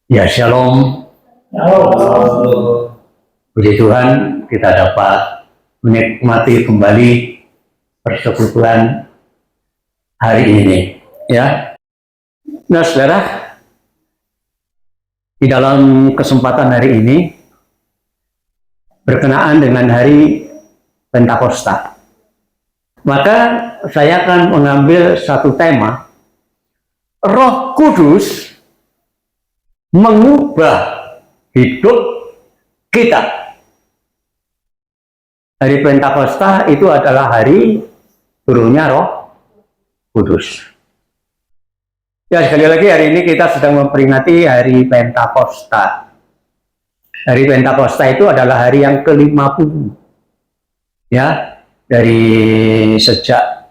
Ya, shalom. Halo. Puji Tuhan, kita dapat menikmati kembali persekutuan hari ini. Ya, nah saudara, di dalam kesempatan hari ini berkenaan dengan hari Pentakosta, maka saya akan mengambil satu tema, Roh Kudus mengubah hidup kita. Hari Pentakosta itu adalah hari turunnya Roh Kudus. Ya, sekali lagi hari ini kita sedang memperingati hari Pentakosta. Hari Pentakosta itu adalah hari yang ke-50. Ya, dari sejak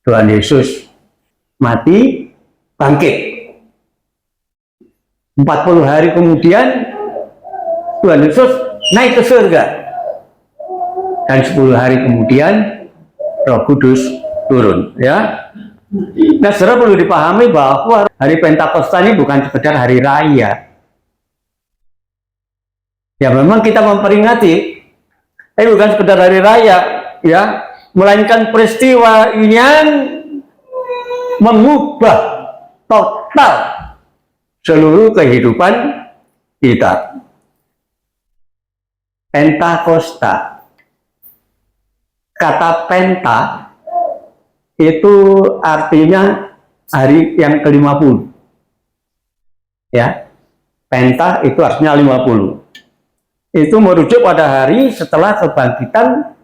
Tuhan Yesus mati, bangkit. 40 hari kemudian Tuhan Yesus naik ke surga. Dan 10 hari kemudian Roh Kudus turun, ya. Nah, saudara perlu dipahami bahwa hari Pentakosta ini bukan sekedar hari raya. Ya, memang kita memperingati, tapi bukan sekedar hari raya, ya, melainkan peristiwa yang mengubah total seluruh kehidupan kita. Pentakosta. Kata penta itu artinya hari yang ke-50. Ya. Penta itu artinya 50. Itu merujuk pada hari setelah kebangkitan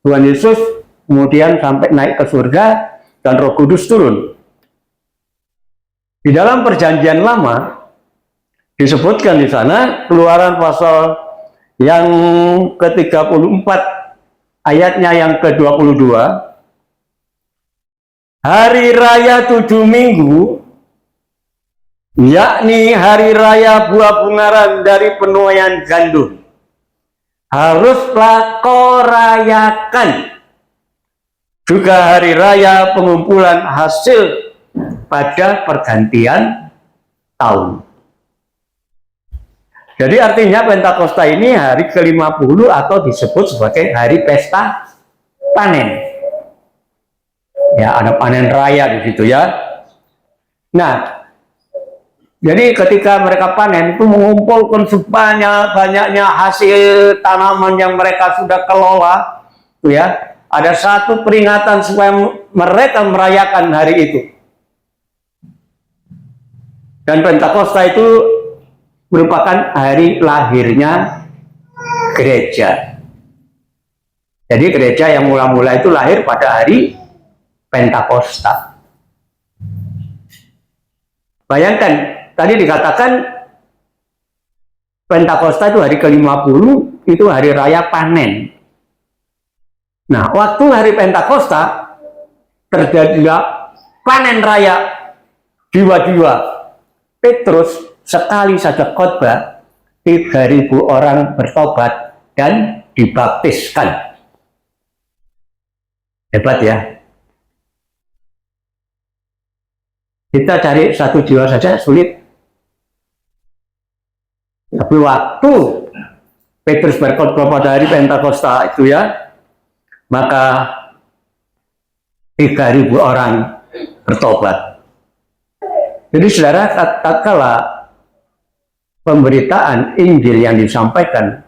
Tuhan Yesus, kemudian sampai naik ke surga dan Roh Kudus turun. Di dalam Perjanjian Lama disebutkan di sana, Keluaran pasal yang ke-34 ayatnya yang ke-22, hari raya 7 minggu, yakni hari raya buah bungaran dari penuaian gandum, haruslah kau rayakan. Juga hari raya pengumpulan hasil pada pergantian tahun. Jadi artinya Pentakosta ini hari ke-50 atau disebut sebagai hari pesta panen. Ya, ada panen raya di situ, ya. Nah, jadi ketika mereka panen itu mengumpulkan sebanyak-banyaknya hasil tanaman yang mereka sudah kelola, ya. Ada satu peringatan supaya mereka merayakan hari itu. Dan Pentakosta itu merupakan hari lahirnya gereja. Jadi gereja yang mula-mula itu lahir pada hari Pentakosta. Bayangkan, tadi dikatakan Pentakosta itu hari ke-50, itu hari raya panen. Nah, waktu hari Pentakosta terjadilah panen raya jiwa-jiwa. Petrus sekali saja khotbah, 3.000 orang bertobat dan dibaptiskan. Hebat, ya. Kita cari 1 jiwa saja sulit. Tapi waktu Petrus berkhotbah pada hari Pentakosta itu, ya, maka 3.000 orang bertobat. Jadi saudara, tatkala pemberitaan Injil yang disampaikan,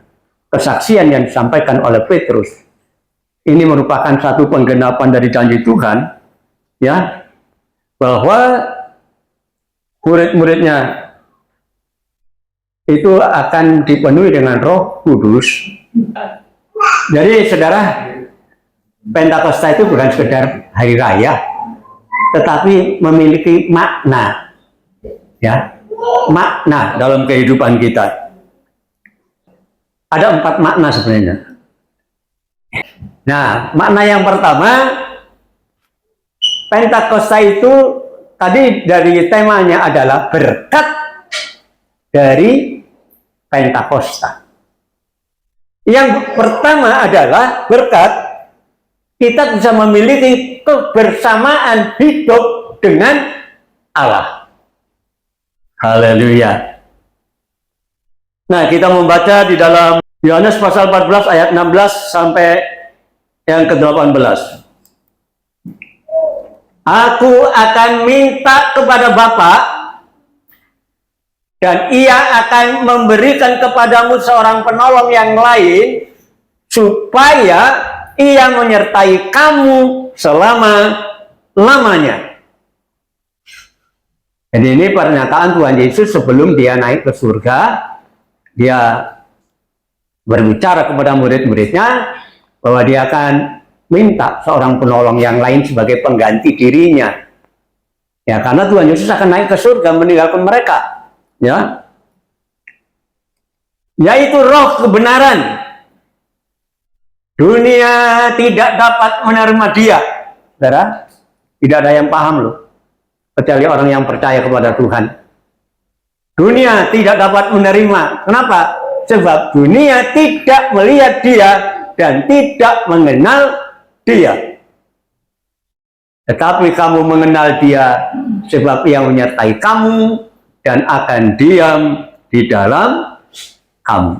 kesaksian yang disampaikan oleh Petrus, ini merupakan satu penggenapan dari janji Tuhan, ya, bahwa murid-muridnya itu akan dipenuhi dengan Roh Kudus. Jadi saudara, Pentakosta itu bukan sekedar hari raya, tetapi memiliki makna, ya, makna dalam kehidupan kita. Ada 4 makna sebenarnya. Nah, makna yang pertama, Pentakosta itu tadi dari temanya adalah berkat dari Pentakosta. Yang pertama adalah berkat kita bisa memiliki kebersamaan hidup dengan Allah. Haleluya. Nah, kita membaca di dalam Yohanes pasal 14 ayat 16 sampai yang ke-18. Aku akan minta kepada Bapa, dan Ia akan memberikan kepadamu seorang penolong yang lain, supaya Ia menyertai kamu selama-lamanya. Jadi ini pernyataan Tuhan Yesus sebelum Dia naik ke surga. Dia berbicara kepada murid-muridnya bahwa Dia akan minta seorang penolong yang lain sebagai pengganti dirinya. Ya, karena Tuhan Yesus akan naik ke surga meninggalkan mereka. Ya, yaitu Roh kebenaran. Dunia tidak dapat menerima Dia. Saudara, tidak ada yang paham loh, kecuali orang yang percaya kepada Tuhan. Dunia tidak dapat menerima. Kenapa? Sebab dunia tidak melihat Dia dan tidak mengenal Dia. Tetapi kamu mengenal Dia, sebab Ia menyertai kamu dan akan diam di dalam kamu.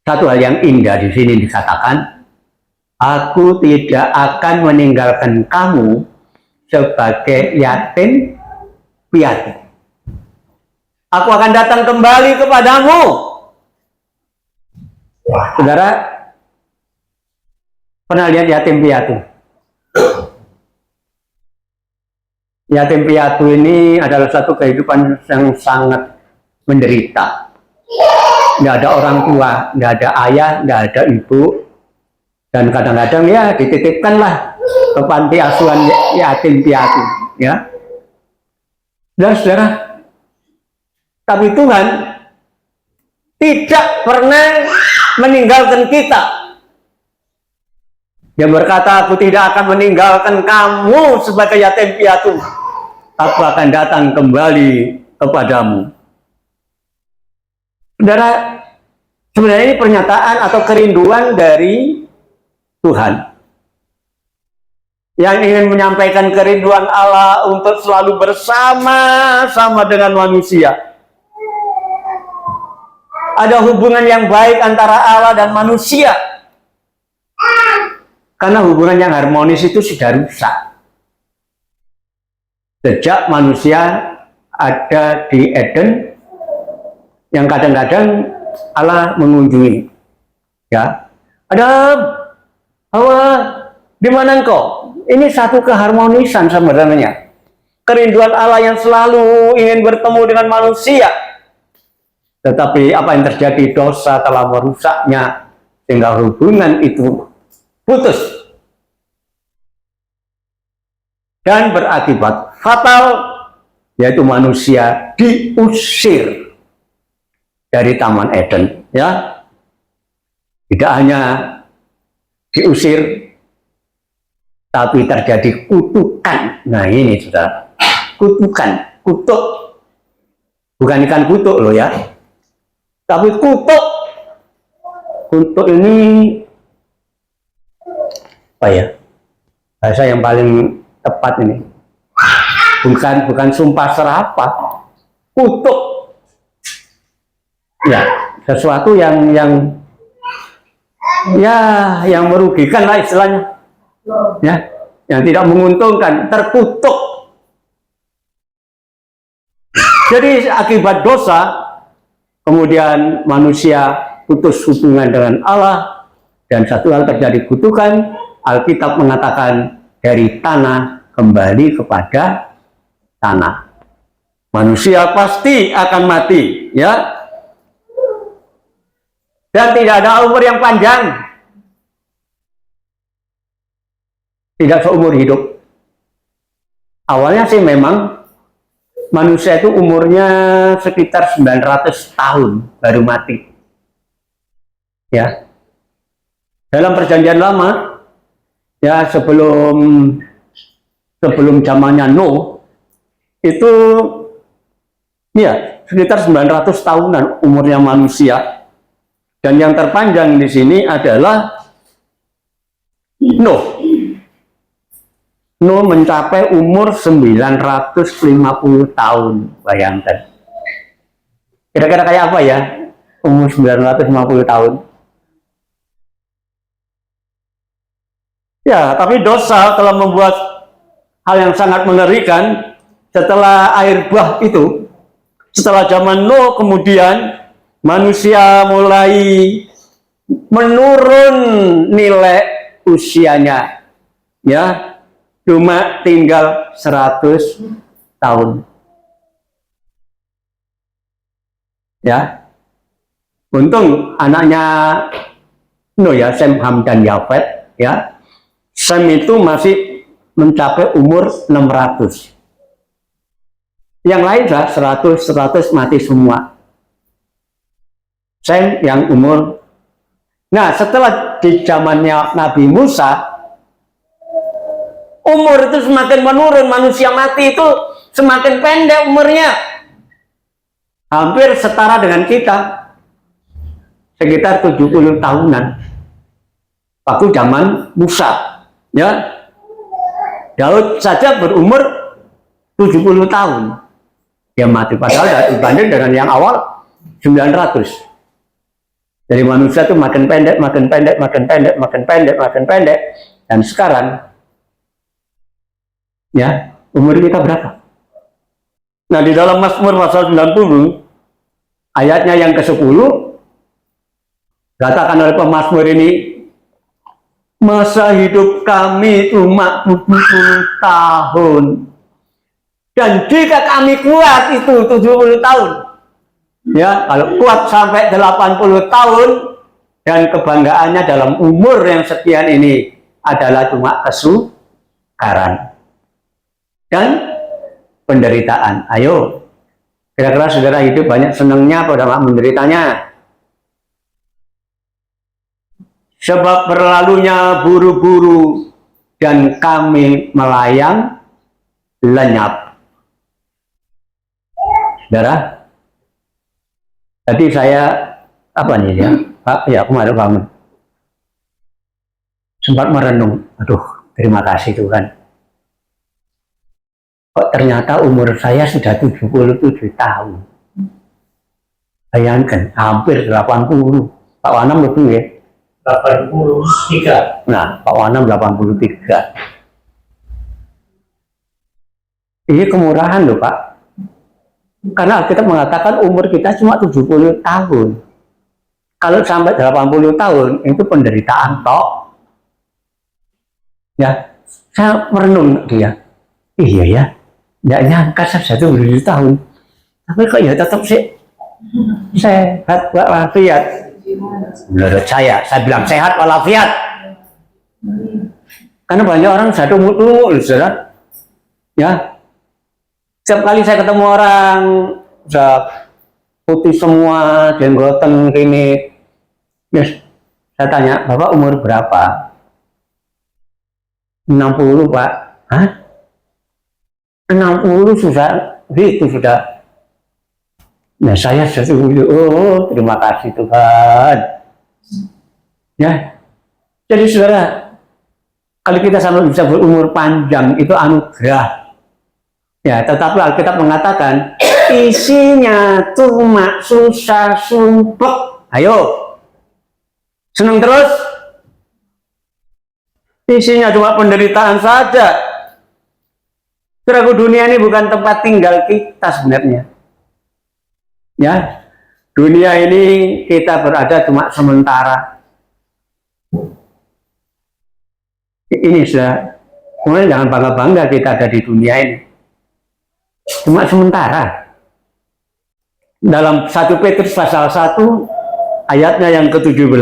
Satu hal yang indah di sini dikatakan, aku tidak akan meninggalkan kamu sebagai yatim piatu. Aku akan datang kembali kepadamu. Saudara, pernah lihat yatim piatu? Yatim piatu ini adalah satu kehidupan yang sangat menderita. Nggak ada orang tua, nggak ada ayah, nggak ada ibu. Dan kadang-kadang ya dititipkanlah ke panti asuhan yatim piatu. Ya. Dan saudara, tapi Tuhan tidak pernah meninggalkan kita. Dia berkata, aku tidak akan meninggalkan kamu sebagai yatim piatu. Aku akan datang kembali kepadamu. Saudara, sebenarnya ini pernyataan atau kerinduan dari Tuhan, yang ingin menyampaikan kerinduan Allah untuk selalu bersama-sama dengan manusia. Ada hubungan yang baik antara Allah dan manusia. Karena hubungan yang harmonis itu sudah rusak. Sejak manusia ada di Eden, yang kadang-kadang Allah mengunjungi. Ya, Adam, Hawa, di mana engkau? Ini satu keharmonisan sebenarnya. Kerinduan Allah yang selalu ingin bertemu dengan manusia. Tetapi apa yang terjadi? Dosa telah merusaknya, sehingga hubungan itu putus dan berakibat fatal, yaitu manusia diusir dari Taman Eden. Ya, tidak hanya diusir, tapi terjadi kutukan. Nah ini sudah kutukan, kutuk, bukan ikan kutuk loh ya, tapi kutuk. Kutuk ini apa ya, bahasa yang paling tepat ini, bukan sumpah serapah, kutuk ya, sesuatu yang merugikan lah istilahnya, ya, yang tidak menguntungkan, terkutuk. Jadi akibat dosa kemudian manusia putus hubungan dengan Allah, dan satu hal terjadi, kutukan. Alkitab mengatakan dari tanah kembali kepada tanah. Manusia pasti akan mati, ya. Dan tidak ada umur yang panjang. Tidak seumur hidup. Awalnya sih memang manusia itu umurnya sekitar 900 tahun baru mati. Ya. Dalam perjanjian lama, ya, sebelum zamannya Nuh, itu ya sekitar 900 tahunan umurnya manusia. Dan yang terpanjang di sini adalah Nuh. Nuh mencapai umur 950 tahun. Bayangkan. Kira-kira kayak apa ya? Umur 950 tahun. Ya, tapi dosa telah membuat hal yang sangat mengerikan. Setelah air bah itu, setelah zaman Nuh, kemudian manusia mulai menurun nilai usianya. Ya, cuma tinggal 100 tahun. Ya, untung anaknya Nuh ya, Sem, Ham, dan Yafet, ya, Sem itu masih mencapai umur 600. Yang lain sudah 100 mati semua. Sem yang umur. Nah, setelah di zamannya Nabi Musa, umur itu semakin menurun, manusia mati itu semakin pendek umurnya. Hampir setara dengan kita. Sekitar 70 tahunan. Waktu zaman Musa. Ya. Daud saja berumur 70 tahun. Dia mati, padahal dibanding dengan yang awal 900. Dari manusia itu makin pendek, makin pendek, makin pendek, makin pendek, makin pendek. Dan sekarang, ya, umur kita berapa? Nah, di dalam Mazmur pasal 90, ayatnya yang ke-10, katakan oleh pemazmur ini, masa hidup kami cuma 70 tahun. Dan jika kami kuat itu 70 tahun. Ya, kalau kuat sampai 80 tahun, dan kebanggaannya dalam umur yang sekian ini adalah cuma kesukaran dan penderitaan. Ayo, kira-kira saudara hidup banyak senangnya pada menderitanya. Sebab berlalunya buru-buru dan kami melayang lenyap. Saudara, tadi saya apa nih ya? Pak, ya kemarin bangun. Sempat merenung. Aduh, terima kasih Tuhan. Kok ternyata umur saya sudah 77 tahun. Bayangkan, hampir 80. Pak Wanam lebih ya? 83. Nah, Pak Wanam 83. Ini kemurahan loh Pak. Karena kita mengatakan umur kita cuma 70 tahun. Kalau sampai 80 tahun, itu penderitaan toh. Ya, saya merenung dia. Iya ya, nggak nyangka saya 70 tahun. Tapi kok ya tetap sih sehat walafiat. Menurut saya bilang sehat walafiat. Karena banyak orang satu umur, saudara. Ya, setiap kali saya ketemu orang udah putih semua, jenggotan gini, yes, saya tanya, Bapak umur berapa? 60 Pak. Hah? 60 sudah, itu sudah. Nah saya sesungguhnya, oh terima kasih Tuhan. Ya, jadi saudara, kalau kita sampai bisa berumur panjang itu anugerah. Ya, tetapi Alkitab mengatakan isinya cuma susah sumpek. Ayo, senang terus? Isinya cuma penderitaan saja. Saudaraku, dunia ini bukan tempat tinggal kita sebenarnya. Ya, dunia ini kita berada cuma sementara. Ini sudah, kemudian jangan bangga-bangga kita ada di dunia ini. Cuma sementara. Dalam 1 Petrus pasal 1 ayatnya yang ke-17,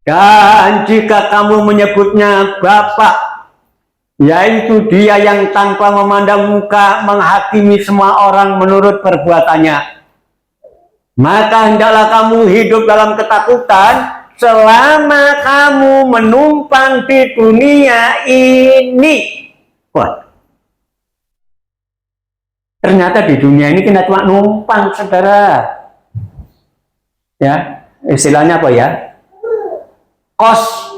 dan jika kamu menyebutnya Bapa, yaitu Dia yang tanpa memandang muka menghakimi semua orang menurut perbuatannya, maka hendaklah kamu hidup dalam ketakutan selama kamu menumpang di dunia ini. Wah, ternyata di dunia ini kita cuma numpang, saudara. Ya, istilahnya apa ya? Kos.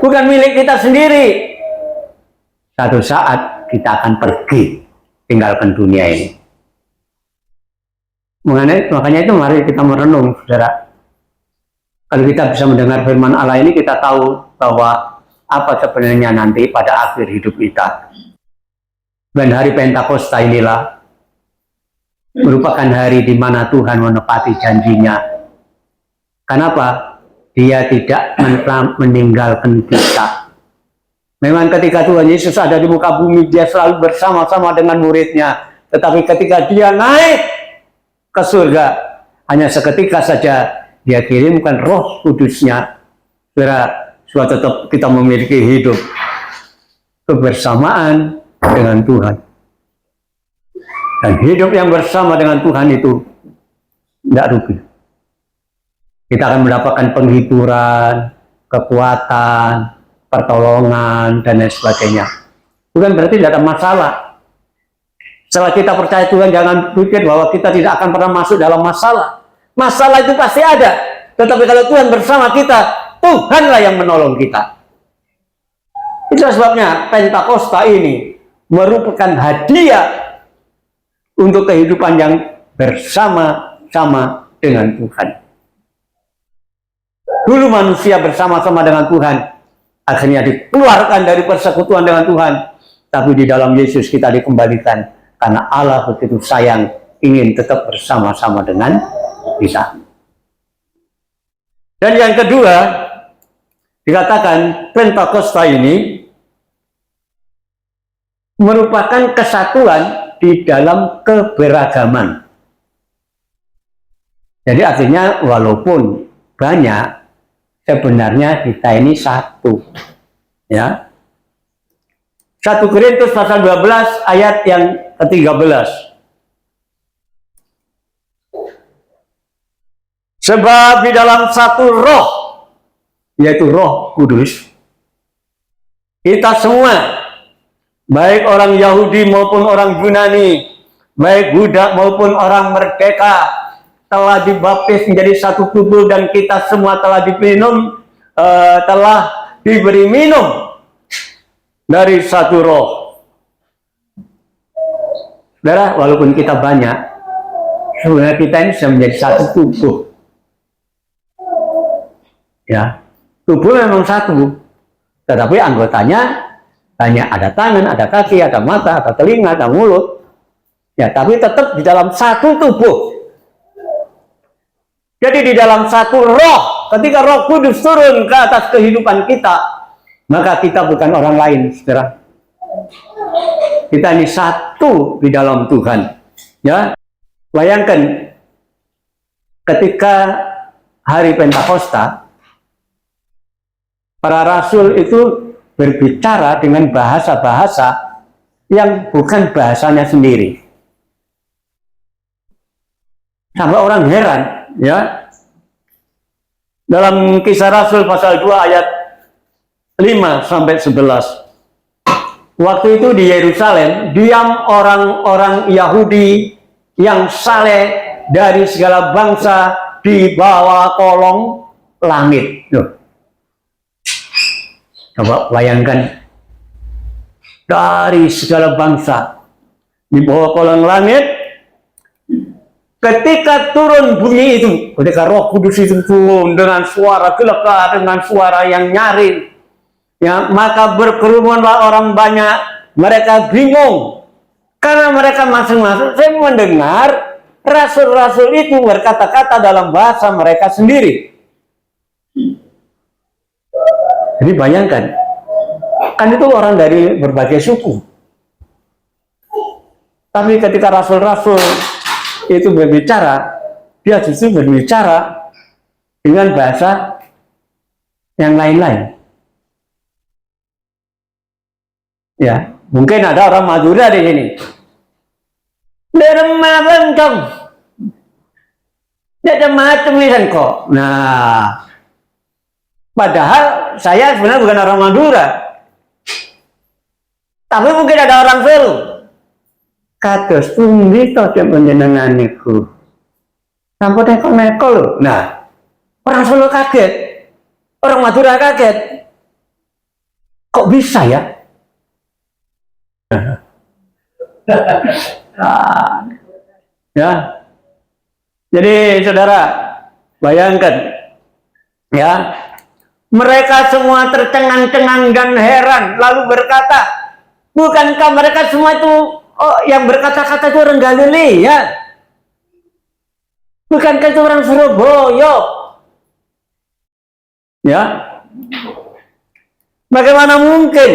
bukan milik kita sendiri. Satu saat kita akan pergi, tinggalkan dunia ini. Makanya itu mari kita merenung, saudara. Kalau kita bisa mendengar firman Allah ini, kita tahu bahwa apa sebenarnya nanti pada akhir hidup kita. Dan hari Pentakosta inilah merupakan hari di mana Tuhan menepati janjinya. Kenapa? Dia tidak meninggalkan kita. Memang ketika Tuhan Yesus ada di muka bumi, dia selalu bersama-sama dengan muridnya. Tetapi ketika dia naik ke surga, hanya seketika saja dia kirimkan Roh Kudusnya. Supaya tetap kita memiliki hidup kebersamaan dengan Tuhan. Dan hidup yang bersama dengan Tuhan itu tidak rugi. Kita akan mendapatkan penghiburan, kekuatan, pertolongan, dan lain sebagainya. Bukan berarti tidak ada masalah. Setelah kita percaya Tuhan, jangan pikir bahwa kita tidak akan pernah masuk dalam masalah. Masalah itu pasti ada. Tetapi kalau Tuhan bersama kita, Tuhanlah yang menolong kita. Itu sebabnya Pentakosta ini merupakan hadiah untuk kehidupan yang bersama-sama dengan Tuhan. Dulu manusia bersama-sama dengan Tuhan, akhirnya dikeluarkan dari persekutuan dengan Tuhan. Tapi di dalam Yesus kita dikembalikan, karena Allah begitu sayang, ingin tetap bersama-sama dengan kita. Dan yang kedua, dikatakan Pentakosta ini merupakan kesatuan di dalam keberagaman. Jadi artinya walaupun banyak, sebenarnya kita ini satu, ya. 1 Korintus pasal 12 ayat yang ke-13. Sebab di dalam satu roh, yaitu Roh Kudus, kita semua, baik orang Yahudi maupun orang Yunani, baik budak maupun orang merdeka, telah dibaptis menjadi satu tubuh, dan kita semua telah diberi minum dari satu roh. Saudara, walaupun kita banyak, sebenarnya kita ini sudah menjadi satu tubuh. Ya, tubuh memang satu, tetapi anggotanya banyak, ada tangan, ada kaki, ada mata, ada telinga, ada mulut. Ya, tapi tetap di dalam satu tubuh. Jadi di dalam satu roh, ketika Roh Kudus turun ke atas kehidupan kita, maka kita bukan orang lain, saudara. Kita ini satu di dalam Tuhan. Ya, bayangkan ketika hari Pentakosta, para rasul itu berbicara dengan bahasa-bahasa yang bukan bahasanya sendiri. Sampai orang heran. Ya, dalam Kisah Rasul pasal 2 ayat 5-11, waktu itu di Yerusalem diam orang-orang Yahudi yang saleh dari segala bangsa di bawah kolong langit. Coba bayangkan, dari segala bangsa di bawah kolong langit. Ketika turun bunyi itu, ketika Roh Kudus itu turun dengan suara gelegar, dengan suara yang nyaring, ya, maka berkerumunlah orang banyak. Mereka bingung karena mereka masing-masing mendengar rasul-rasul itu berkata-kata dalam bahasa mereka sendiri. Jadi bayangkan, kan itu orang dari berbagai suku. Tapi ketika rasul-rasul itu berbicara, dia justru berbicara dengan bahasa yang lain-lain. Ya, mungkin ada orang Madura di sini. Derma dong, tidak macam-macam kok. Nah, padahal saya sebenarnya bukan orang Madura, tapi mungkin ada orang Solo. Kados pundi to panjenenganiku. Sampun neko-neko lho. Nah, orang Solo kaget. Orang Madura kaget. Kok bisa ya? Ya. Jadi saudara, bayangkan ya, mereka semua tercengang-cengang dan heran, lalu berkata, bukankah mereka semua itu yang berkata-kata itu orang Galilea? Bukankah itu orang Surabaya? Ya, bagaimana mungkin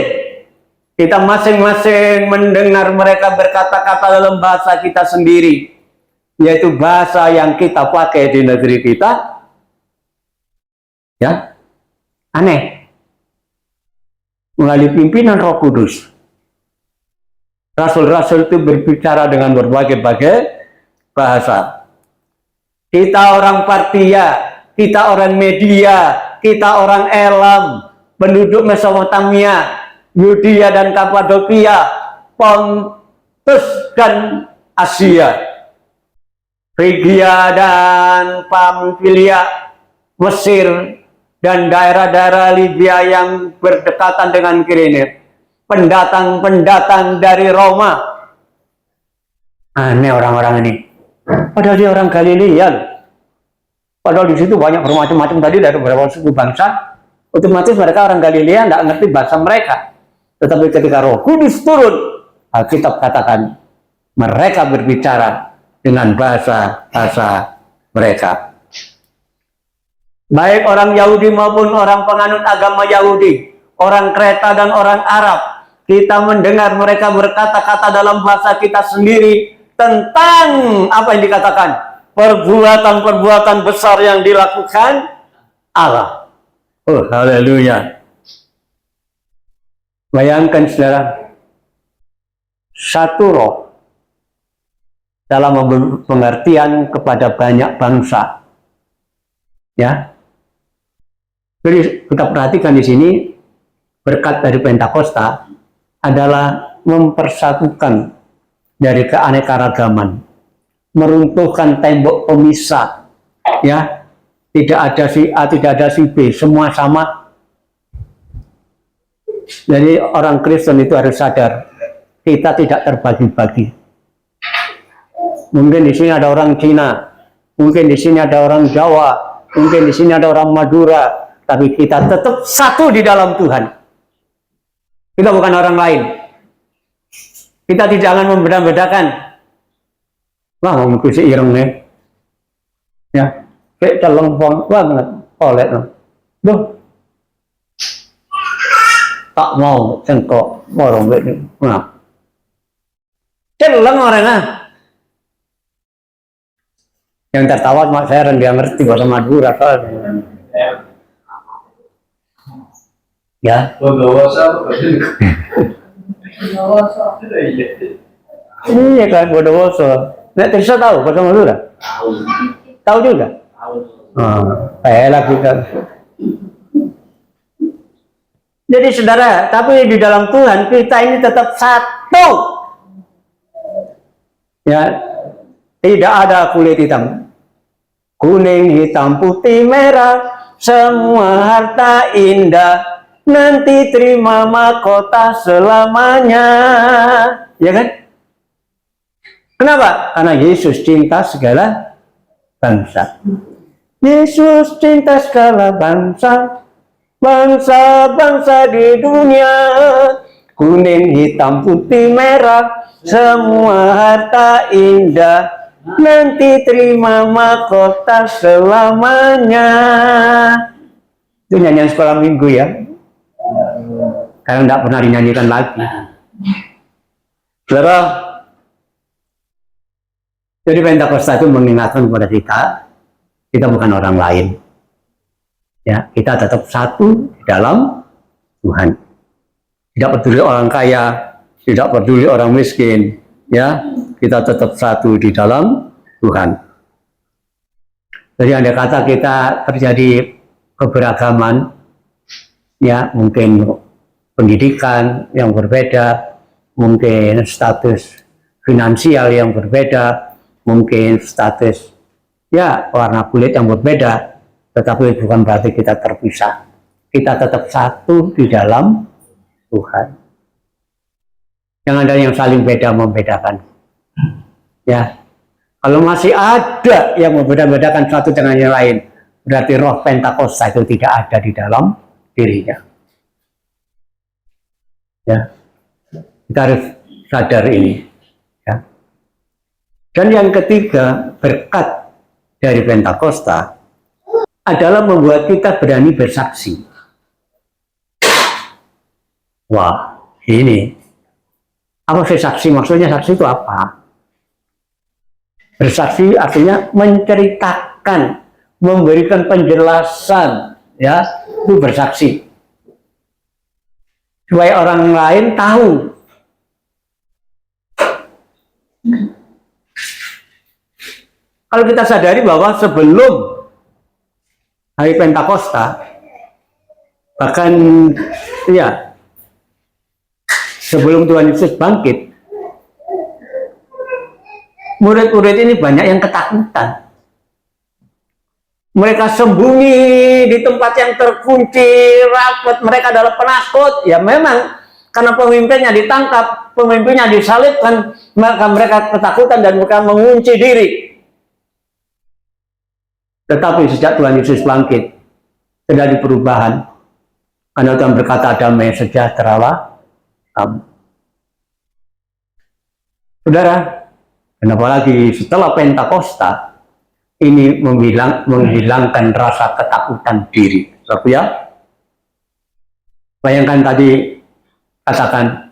kita masing-masing mendengar mereka berkata-kata dalam bahasa kita sendiri, yaitu bahasa yang kita pakai di negeri kita? Ya, aneh. Melalui pimpinan Roh Kudus, rasul-rasul itu berbicara dengan berbagai-bagai bahasa. Kita orang Partia, kita orang Media, kita orang Elam, penduduk Mesopotamia, Yudea dan Kapadokia, Pontus dan Asia, Frigia dan Pamfilia, Mesir, dan daerah-daerah Libya yang berdekatan dengan Kirene, pendatang-pendatang dari Roma. Aneh orang-orang ini. Padahal dia orang Galilea. Padahal di situ banyak bermacam-macam tadi dari beberapa suku bangsa. Otomatis mereka orang Galilea tidak ngerti bahasa mereka. Tetapi ketika Roh Kudus turun, Alkitab katakan mereka berbicara dengan bahasa-bahasa mereka. Baik orang Yahudi maupun orang penganut agama Yahudi, orang Kreta dan orang Arab, kita mendengar mereka berkata-kata dalam bahasa kita sendiri tentang apa yang dikatakan, perbuatan-perbuatan besar yang dilakukan Allah. Oh, haleluya. Bayangkan saudara, satu roh dalam pengertian kepada banyak bangsa. Ya. Jadi kita perhatikan di sini, berkat dari Pentakosta adalah mempersatukan dari keanekaragaman, meruntuhkan tembok pemisah, ya, tidak ada si A, tidak ada si B, semua sama. Jadi orang Kristen itu harus sadar, kita tidak terbagi-bagi. Mungkin di sini ada orang Cina, mungkin di sini ada orang Jawa, mungkin di sini ada orang Madura, tapi kita tetap satu di dalam Tuhan. Kita bukan orang lain. Kita tidak akan membeda-bedakan. Wah, mau mengikuti ireng nih. Ya, kayak celengpong banget, oleh Duh, tak mau cengkok, orang ini. Nah, celeng orangnya. Yang tertawa mak saya dia ngerti bahasa Madura soalnya. Ya. Iya kan, Bondowoso. Nek Tirsa tahu bahasa Madura? Tahu juga? Lagi kan. Jadi saudara, tapi di dalam Tuhan kita ini tetap satu. Ya, tidak ada kulit hitam. Kuning, hitam, putih, merah, semua harta indah. Nanti terima mahkota selamanya. Ya kan? Kenapa? Karena Yesus cinta segala bangsa. Yesus cinta segala bangsa. Bangsa-bangsa di dunia. Kuning, hitam, putih, merah, semua harta indah. Nanti terima mahkota selamanya. Itu nyanyian sekolah minggu ya. Karena tidak pernah dinyanyikan lagi. Saudara, jadi Pentakosta itu mengingatkan kepada kita bukan orang lain. Ya, kita tetap satu di dalam Tuhan. Tidak peduli orang kaya, tidak peduli orang miskin, ya, kita tetap satu di dalam Tuhan. Jadi andai kata kita terjadi keberagaman, ya, mungkin pendidikan yang berbeda, mungkin status finansial yang berbeda, mungkin status, ya, warna kulit yang berbeda, tetapi bukan berarti kita terpisah. Kita tetap satu di dalam Tuhan. Jangan ada yang saling beda membedakan. Ya, kalau masih ada yang membeda-bedakan satu dengan yang lain, berarti roh Pentakosta itu tidak ada di dalam dirinya. Ya, kita harus sadar ini. Ya. Dan yang ketiga, berkat dari Pentakosta adalah membuat kita berani bersaksi. Wah, ini apa sih saksi? Maksudnya saksi itu apa? Bersaksi artinya menceritakan, memberikan penjelasan, ya, itu bersaksi. Supaya orang lain tahu. Kalau kita sadari bahwa sebelum hari Pentakosta, bahkan ya sebelum Tuhan Yesus bangkit, murid-murid ini banyak yang ketakutan. Mereka sembunyi di tempat yang terkunci, rapat. Mereka adalah penakut. Ya memang, karena pemimpinnya ditangkap, pemimpinnya disalibkan, maka mereka ketakutan dan mereka mengunci diri. Tetapi sejak Tuhan Yesus bangkit, terjadi perubahan. Karena Tuhan berkata, damai sejahteralah kamu. Saudara, kenapa lagi setelah Pentakosta ini menghilangkan rasa ketakutan diri. Sebab ya, bayangkan tadi katakan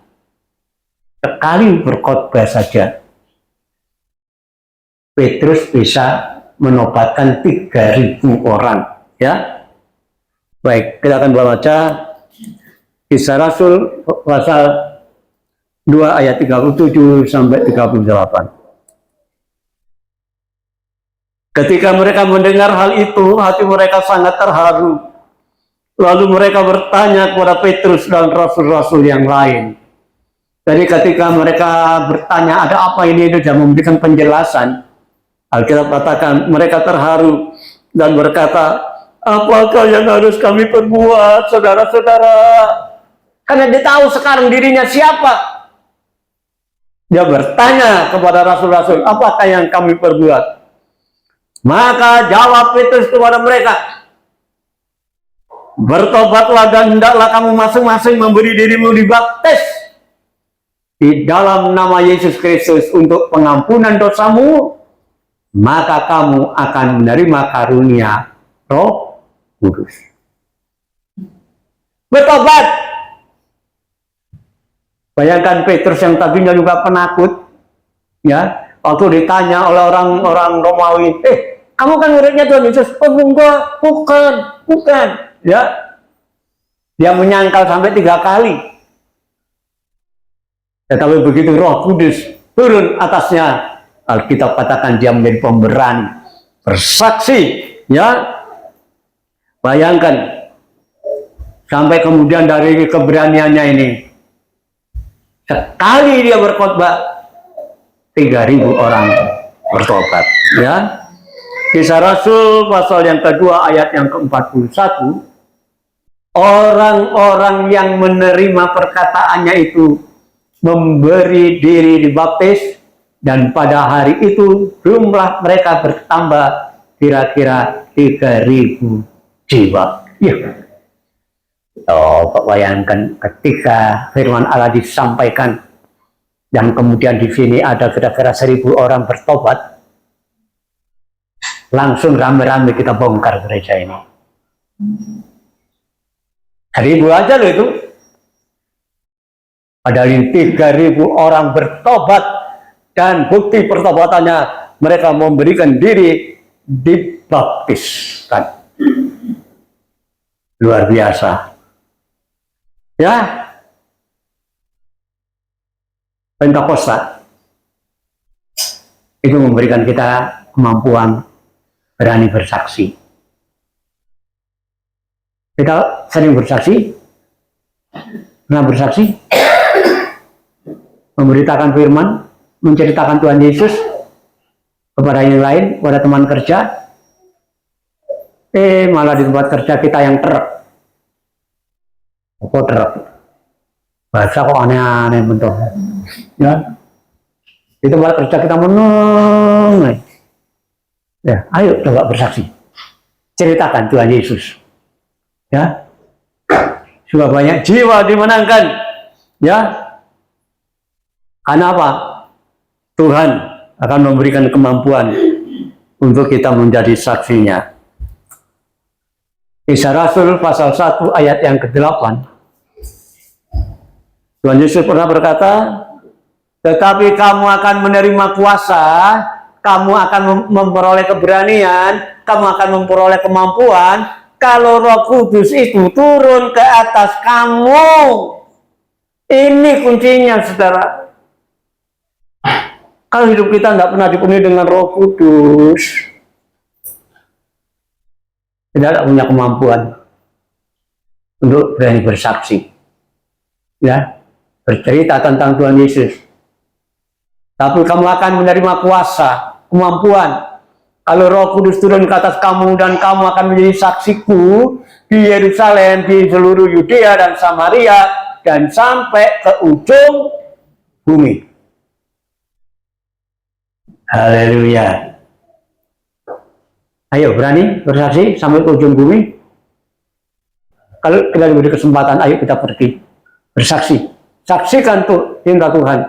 sekali berkhotbah saja Petrus bisa menobatkan 3.000 orang. Ya, baik, kita akan baca Kisah Rasul pasal 2 ayat 37 sampai 38. Ketika mereka mendengar hal itu, hati mereka sangat terharu. Lalu mereka bertanya kepada Petrus dan rasul-rasul yang lain. Jadi ketika mereka bertanya, ada apa ini? Dan memberikan penjelasan. Alkitab katakan, mereka terharu dan berkata, apakah yang harus kami perbuat, saudara-saudara? Karena dia tahu sekarang dirinya siapa. Dia bertanya kepada rasul-rasul, apakah yang kami perbuat? Maka jawab Petrus kepada mereka, bertobatlah dan hendaklah kamu masing-masing memberi dirimu dibaptis di dalam nama Yesus Kristus untuk pengampunan dosamu, maka kamu akan menerima karunia Roh Kudus. Bertobat. Bayangkan Petrus yang tadinya juga penakut, ya, waktu ditanya oleh orang-orang Romawi, kamu kan muridnya Tuhan Yesus? Oh enggak, bukan. Ya, dia menyangkal sampai 3 kali. Tetapi begitu Roh Kudus turun atasnya, Alkitab katakan dia menjadi pemberani, bersaksi. Ya, bayangkan sampai kemudian dari keberaniannya ini, sekali dia berkhotbah 3.000 orang bertobat. Ya, Kisah Rasul pasal yang kedua ayat yang ke-41, orang-orang yang menerima perkataannya itu memberi diri dibaptis, dan pada hari itu jumlah mereka bertambah kira-kira 3.000 jiwa. Ya, bayangkan ketika firman Allah disampaikan, dan kemudian di sini ada kira-kira 1.000 orang bertobat, langsung rame-rame kita bongkar gereja ini. 1.000 aja loh itu. Padahal 3.000 orang bertobat, dan bukti pertobatannya mereka memberikan diri dibaptiskan. Luar biasa. Ya, Pentakosta itu memberikan kita kemampuan berani bersaksi. Kita sering bersaksi, pernah bersaksi, memberitakan firman, menceritakan Tuhan Yesus kepada yang lain, kepada teman kerja. Malah di tempat kerja kita yang truk. Bahasa kok aneh-aneh bentuk. Ya. Di tempat kerja kita menang. Ya, ayo coba bersaksi. Ceritakan Tuhan Yesus. Ya. Sudah banyak jiwa dimenangkan. Ya. Karena apa? Tuhan akan memberikan kemampuan untuk kita menjadi saksinya. Kisah Rasul pasal 1 ayat yang ke-8. Tuhan Yesus pernah berkata, tetapi kamu akan menerima kuasa, kamu akan memperoleh keberanian, kamu akan memperoleh kemampuan, kalau Roh Kudus itu turun ke atas kamu. Ini kuncinya, saudara. Kalau hidup kita tidak pernah dipenuhi dengan Roh Kudus, tidak punya kemampuan untuk berani bersaksi, ya, bercerita tentang Tuhan Yesus. Tapi kamu akan menerima kuasa, kemampuan, kalau Roh Kudus turun ke atas kamu, dan kamu akan menjadi saksiku di Yerusalem, di seluruh Yudea dan Samaria, dan sampai ke ujung bumi. Haleluya. Ayo berani bersaksi sampai ke ujung bumi. Kalau kita diberi kesempatan, ayo kita pergi bersaksi. Saksikan tuh cinta Tuhan.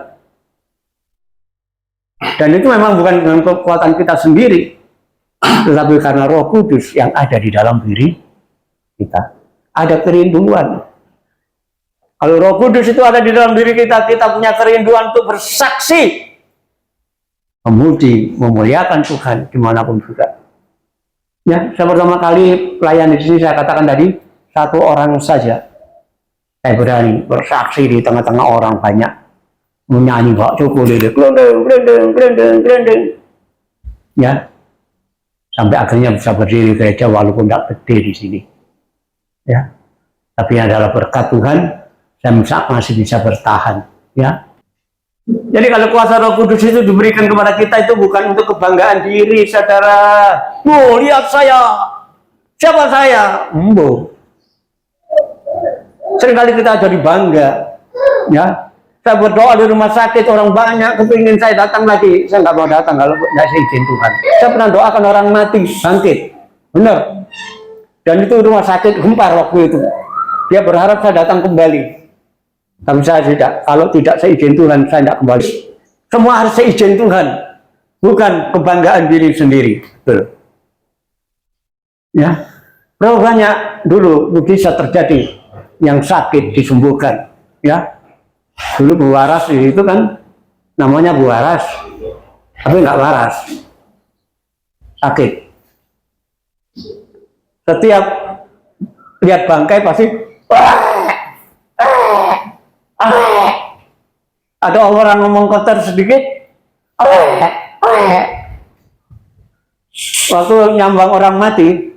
Dan itu memang bukan dengan kekuatan kita sendiri, tetapi karena Roh Kudus yang ada di dalam diri kita. Ada kerinduan. Kalau Roh Kudus itu ada di dalam diri kita, kita punya kerinduan untuk bersaksi, memuji, memuliakan Tuhan dimanapun juga. Ya, saya pertama kali pelayan di sini, saya katakan tadi, satu orang saja saya berani bersaksi di tengah-tengah orang banyak, menyanyi bak cukup, glendeng, ya, sampai akhirnya bisa berdiri gereja walaupun tidak gede di sini, ya. Tapi adalah berkat Tuhan, saya masih bisa bertahan, ya. Jadi kalau kuasa Roh Kudus itu diberikan kepada kita, itu bukan untuk kebanggaan diri, saudara. Oh, lihat saya, siapa saya? Seringkali kita jadi bangga, ya. Saya berdoa di rumah sakit, orang banyak kepingin saya datang lagi, saya nggak mau datang kalau nggak izin Tuhan. Saya pernah doakan orang mati bangkit, benar. Dan itu rumah sakit gempar waktu itu. Dia berharap saya datang kembali. Tapi saya tidak, kalau tidak seizin Tuhan, saya tidak kembali. Semua harus seizin Tuhan, bukan kebanggaan diri sendiri. Betul. Ya, berapa banyak dulu bisa terjadi yang sakit disembuhkan. Ya, dulu Bu Waras itu kan namanya Bu Waras, tapi nggak waras, sakit. Setiap lihat bangkai pasti ada orang ngomong kotor sedikit, waktu nyambang orang mati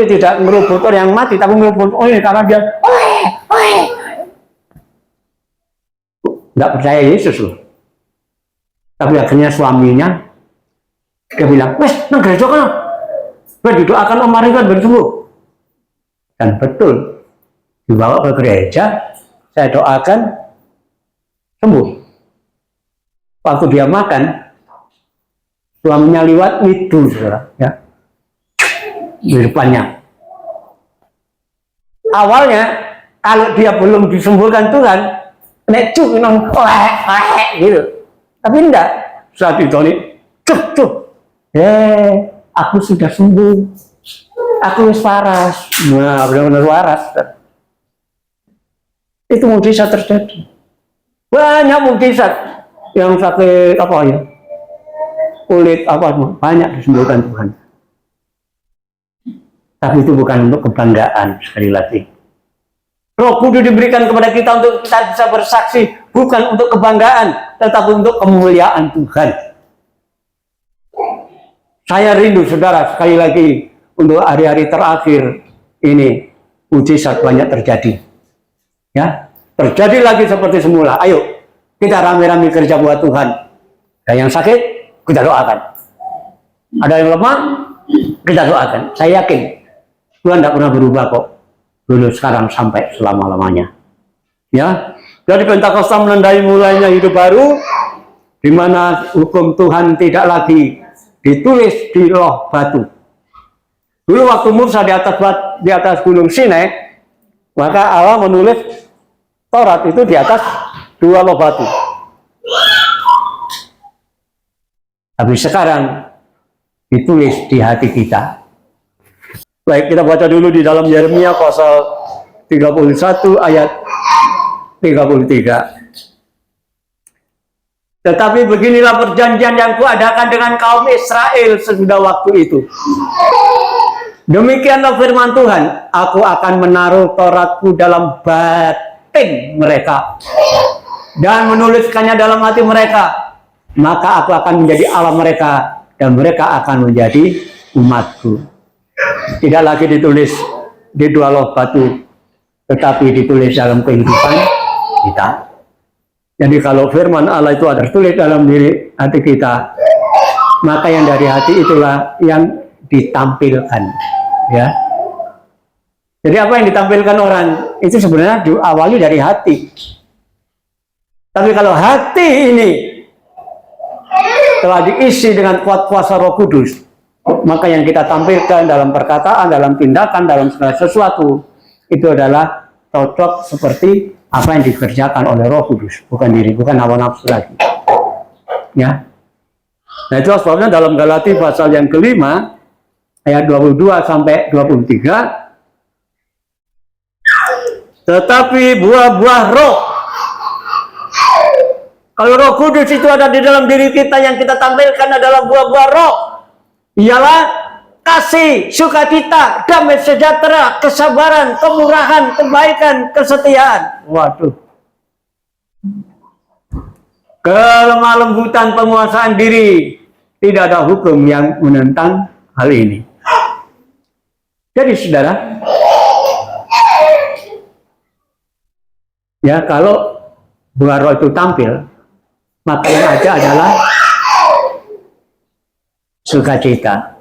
tidak ngerubut orang yang mati, tapi ngerubut karena dia nggak percaya Yesus loh. Tapi akhirnya suaminya dia bilang, nang gereja kan didoakan Om Marikan bersembuh. Dan betul, dibawa ke gereja, saya doakan sembuh. Waktu dia makan, suaminya liwat itu, ya, di depannya. Awalnya, kalau dia belum disembuhkan Tuhan, necuk, gitu. Tapi enggak, saat itu nih, aku sudah sembuh, aku waras. Nah, benar-benar waras. Itu mukjizat terjadi. Banyak mukjizat yang sakit apa ya, kulit apa, banyak disembuhkan Tuhan. Tapi itu bukan untuk kebanggaan, sekali lagi. Roh Kudus diberikan kepada kita untuk kita bisa bersaksi, bukan untuk kebanggaan, tetapi untuk kemuliaan Tuhan. Saya rindu, saudara, sekali lagi, untuk hari-hari terakhir ini, mukjizat banyak terjadi. Ya, terjadi lagi seperti semula. Ayo, kita rame-rame kerja buat Tuhan. Dan yang sakit, kita doakan. Ada yang lemah, kita doakan. Saya yakin, Tuhan tidak pernah berubah kok. Dulu, sekarang, sampai selama-lamanya. Ya, jadi Pentakosta menandai mulainya hidup baru, di mana hukum Tuhan tidak lagi ditulis di loh batu. Dulu waktu Musa di atas gunung Sinai, maka Allah menulis Taurat itu di atas dua loh batu. Tapi sekarang ditulis di hati kita. Baik, kita baca dulu di dalam Yeremia pasal 31 ayat 33. Tetapi beginilah perjanjian yang kuadakan dengan kaum Israel sesudah waktu itu. Demikianlah firman Tuhan, aku akan menaruh Tauratku dalam batin mereka dan menuliskannya dalam hati mereka. Maka aku akan menjadi Allah mereka dan mereka akan menjadi umatku. Tidak lagi ditulis di dua loh batu, tetapi ditulis dalam kehidupan kita. Jadi kalau firman Allah itu ada tertulis dalam diri hati kita, maka yang dari hati itulah yang ditampilkan, ya. Jadi apa yang ditampilkan orang itu sebenarnya diawali dari hati. Tapi kalau hati ini telah diisi dengan kuat kuasa Roh Kudus, maka yang kita tampilkan dalam perkataan, dalam tindakan, dalam segala sesuatu itu adalah cocok seperti apa yang dikerjakan oleh Roh Kudus, bukan diri, bukan hawa nafsu lagi. Ya. Nah, itu sebabnya dalam Galati pasal yang kelima ayat 22 sampai 23, tetapi buah-buah Roh. Kalau Roh Kudus itu ada di dalam diri kita, yang kita tampilkan adalah buah-buah Roh. Ialah kasih, sukacita, damai sejahtera, kesabaran, kemurahan, kebaikan, kesetiaan. Waduh. Kelemah lembutan, penguasaan diri. Tidak ada hukum yang menentang hal ini. Jadi saudara, ya kalau buah Roh itu tampil, maka yang ada adalah sukacita.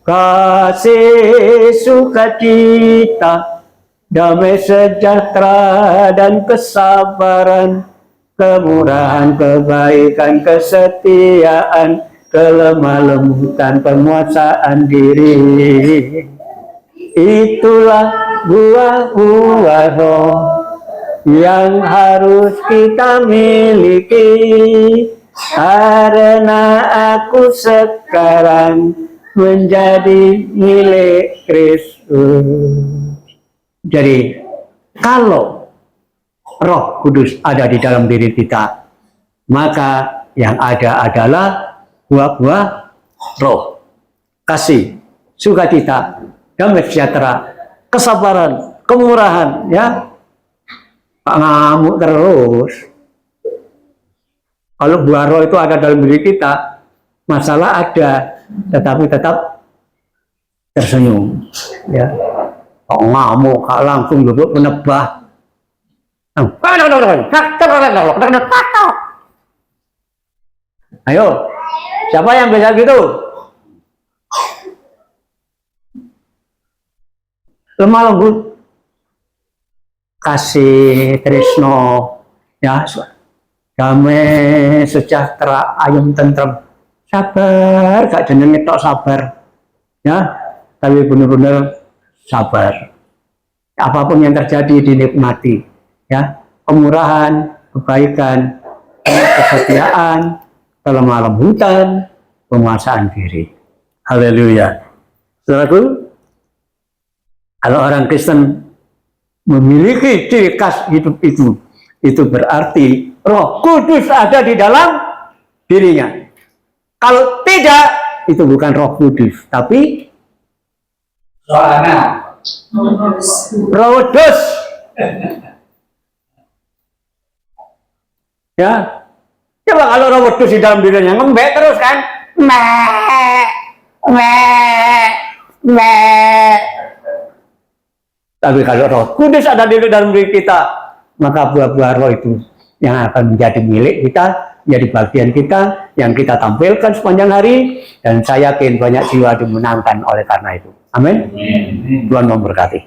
Kasih, sukacita, damai sejahtera dan kesabaran, kemurahan, kebaikan, kesetiaan, kelemah lembutan, penguasaan diri. Itulah buah-buah Roh yang harus kita miliki, karena aku sekarang menjadi milik Kristus. Jadi, kalau Roh Kudus ada di dalam diri kita, maka yang ada adalah buah-buah Roh. Kasih, sukacita, damai sejahtera, kesabaran, kemurahan, ya. Ngamuk terus. Kalau buah Roh itu ada dalam diri kita, masalah ada, tetapi tetap tersenyum, ya. Kok ngamuk, langsung duduk menebah. Ayo, siapa yang bisa gitu? Lemah lembut, kasih, tresno, ya, damai sejahtera, ayam tentrem, sabar, gak jenenge tok sabar, ya, tapi benar-benar sabar. Apapun yang terjadi dinikmati, ya, kemurahan, kebaikan, kesetiaan, kelemah lembutan, penguasaan diri. Haleluya. Saudaraku, kalau orang Kristen memiliki ciri khas hidup itu berarti Roh Kudus ada di dalam dirinya. Kalau tidak, itu bukan Roh Kudus, tapi Roh Kudus. Ya, coba kalau Roh Kudus di dalam dirinya ngembek terus kan, tapi kalau Roh Kudus ada di dalam diri kita, maka buah-buah Roh itu yang akan menjadi milik kita, menjadi bagian kita, yang kita tampilkan sepanjang hari, dan saya yakin banyak jiwa dimenangkan oleh karena itu. Amin. Tuhan memberkati.